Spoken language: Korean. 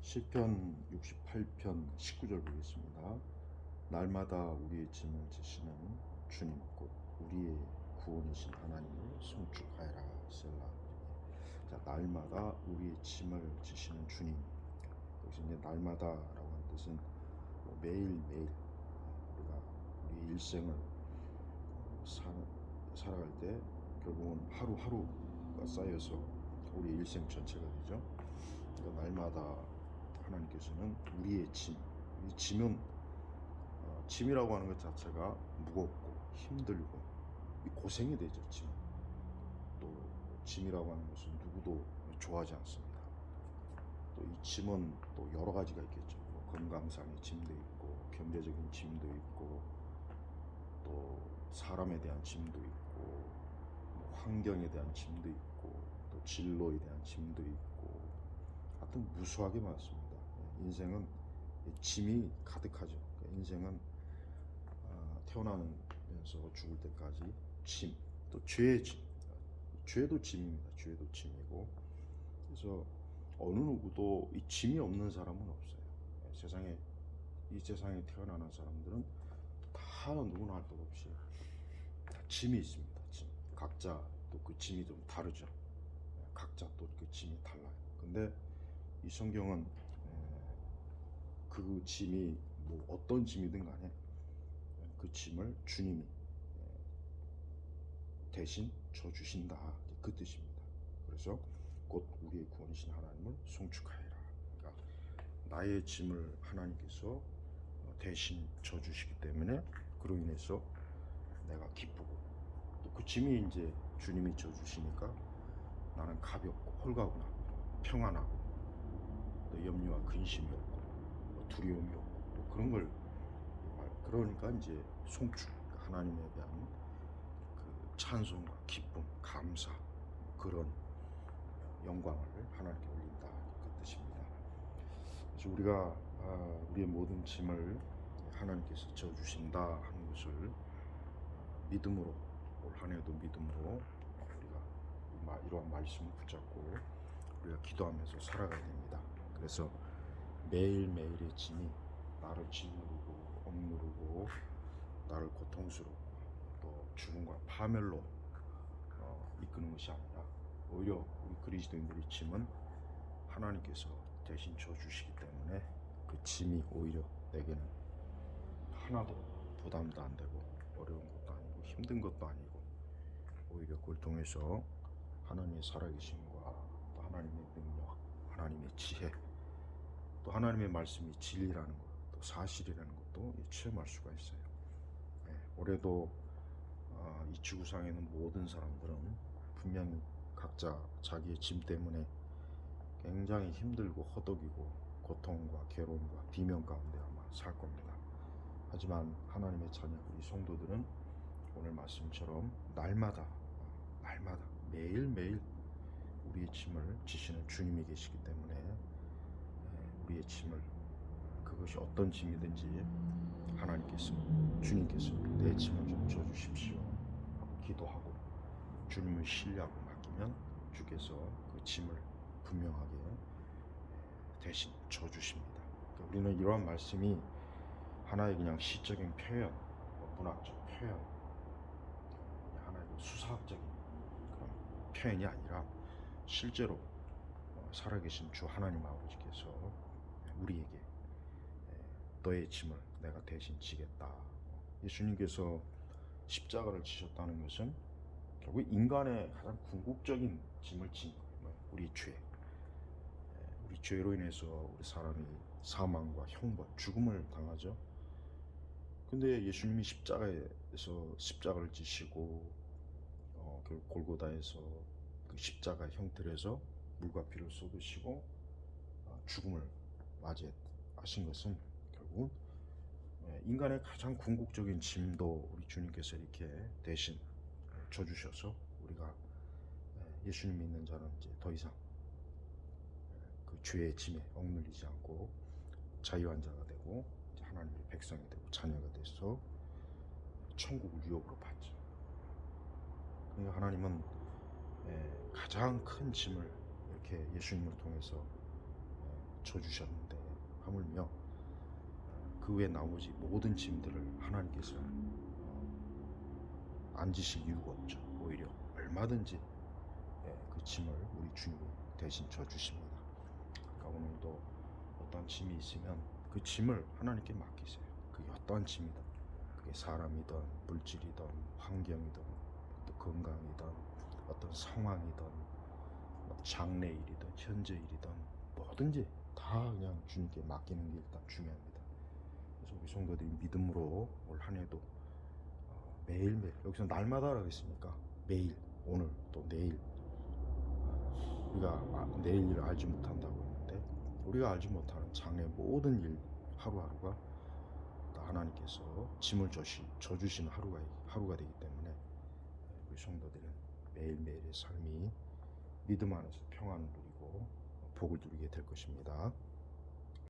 시편 68편 19절 보겠습니다. 날마다 우리의 짐을 지시는 주님 곧 우리의 구원이신 하나님을 송축하여라 셀라. 자, 날마다 우리의 짐을 지시는 주님. 여기서 이제 날마다라고 하는 뜻은 매일매일 우리가 우리 일생을 살아갈 때 결국은 하루하루가 쌓여서 우리 일생 전체가 되죠. 그러니까 날마다 하나님께서는 우리의 짐, 이 짐은 짐이라고 하는 것 자체가 무겁고 힘들고 고생이 되죠. 짐. 또 짐이라고 하는 것은 누구도 좋아하지 않습니다. 또 이 짐은 또 여러 가지가 있겠죠. 뭐 건강상의 짐도 있고 경제적인 짐도 있고 또 사람에 대한 짐도 있고 뭐 환경에 대한 짐도 있고 또 진로에 대한 짐도 있고 하여튼 무수하게 많습니다. 인생은 짐이 가득하죠. 그러니까 인생은 태어나면서 죽을 때까지 짐, 또 죄의 짐, 죄도 짐입니다. 죄도 짐이고. 그래서 어느 누구도 이 짐이 없는 사람은 없어요. 이 세상에 태어나는 사람들은 다 누구나 할 것 없이 다 짐이 있습니다. 짐. 각자 또 그 짐이 좀 다르죠. 각자 또 그 짐이 달라요. 근데 이 성경은 그 짐이 뭐 어떤 짐이든 간에 그 짐을 주님이 대신 져주신다, 그 뜻입니다. 그래서 곧 우리의 구원이신 하나님을 송축하여라. 그러니까 나의 짐을 하나님께서 대신 져주시기 때문에 그로 인해서 내가 기쁘고 또 그 짐이 이제 주님이 져주시니까 나는 가볍고 홀가구나 평안하고 또 염려와 근심이 없고 두려움이 없고 또 그런 걸 그러니까 이제 송축, 하나님에 대한 그 찬송과 기쁨, 감사 그런 영광을 하나님께 올린다, 그 뜻입니다. 그래서 우리가 우리의 모든 짐을 하나님께서 져주신다 하는 것을 믿음으로 올 한 해도 믿음으로 우리가 이러한 말씀을 붙잡고 우리가 기도하면서 살아가야 됩니다. 그래서 매일매일의 짐이 나를 짓누르고 억누르고 나를 고통스럽고 또 죽음과 파멸로 이끄는 것이 아니라 오히려 우리 그리스도인들의 짐은 하나님께서 대신 져주시기 때문에 그 짐이 오히려 내게는 하나도 부담도 안 되고 어려운 것도 아니고 힘든 것도 아니고 오히려 그걸 통해서 하나님의 살아계심과 또 하나님의 능력, 하나님의 지혜, 또 하나님의 말씀이 진리라는 것, 또 사실이라는 것도 체험할 수가 있어요. 올해도 이 지구상에 있는 모든 사람들은 분명히 각자 자기의 짐 때문에 굉장히 힘들고 허덕이고 고통과 괴로움과 비명 가운데 아마 살 겁니다. 하지만 하나님의 자녀 우리 성도들은 오늘 말씀처럼 날마다 매일매일 우리의 짐을 지시는 주님이 계시기 때문에 우리의 짐을 그것이 어떤 짐이든지 하나님께서 주님께서 내 짐을 좀 져주십시오 하고 기도하고 주님을 신뢰하고 맡기면 주께서 그 짐을 분명하게 대신 져주십니다. 그러니까 우리는 이러한 말씀이 하나의 그냥 시적인 표현, 문학적 표현, 하나의 수사학적인 그런 표현이 아니라 실제로 살아계신 주 하나님 아버지께서 우리에게 너의 짐을 내가 대신 지겠다. 예수님께서 십자가를 지셨다는 것은 결국 인간의 가장 궁극적인 짐을 진 거예요. 우리 죄. 우리 죄로 인해서 우리 사람이 사망과 형벌, 죽음을 당하죠. 근데 예수님이 십자가를 지시고 결국 골고다에서 그 십자가 형틀에서 물과 피를 쏟으시고 죽음을 맞이하신 것은 결국은 인간의 가장 궁극적인 짐도 우리 주님께서 이렇게 대신 져주셔서 우리가 예수님 믿는 자는 이제 더 이상 그 죄의 짐에 억눌리지 않고 자유한 자가 되고 하나님의 백성이 되고 자녀가 돼서 천국을 유업으로 받죠. 그러니까 하나님은 가장 큰 짐을 이렇게 예수님을 통해서 져주셨는데 하물며 그 외 나머지 모든 짐들을 하나님께서 안 지실 이유가 없죠. 오히려 얼마든지 그 짐을 우리 주님이 대신 져주십니다. 그러니까 오늘도 어떠한 짐이 있으면 그 짐을 하나님께 맡기세요. 그게 어떠한 짐이든, 그게 사람이든 물질이든 환경이든 또 건강이든 어떤 상황이든 장래일이든 현재 일이든 뭐든지 다 그냥 주님께 맡기는 게 일단 중요합니다. 그래서 우리 성도들이 믿음으로 올 한 해도 매일매일, 여기서 날마다라고 했으니까 매일, 오늘 또 내일, 우리가 내일을 알지 못한다고 했는데 우리가 알지 못하는 장래 모든 일 하루하루가 다 하나님께서 짐을 져주시는 하루가 되기 때문에 우리 성도들은 매일매일의 삶이 믿음 안에서 평안을 누리고 복을 누리게 될 것입니다.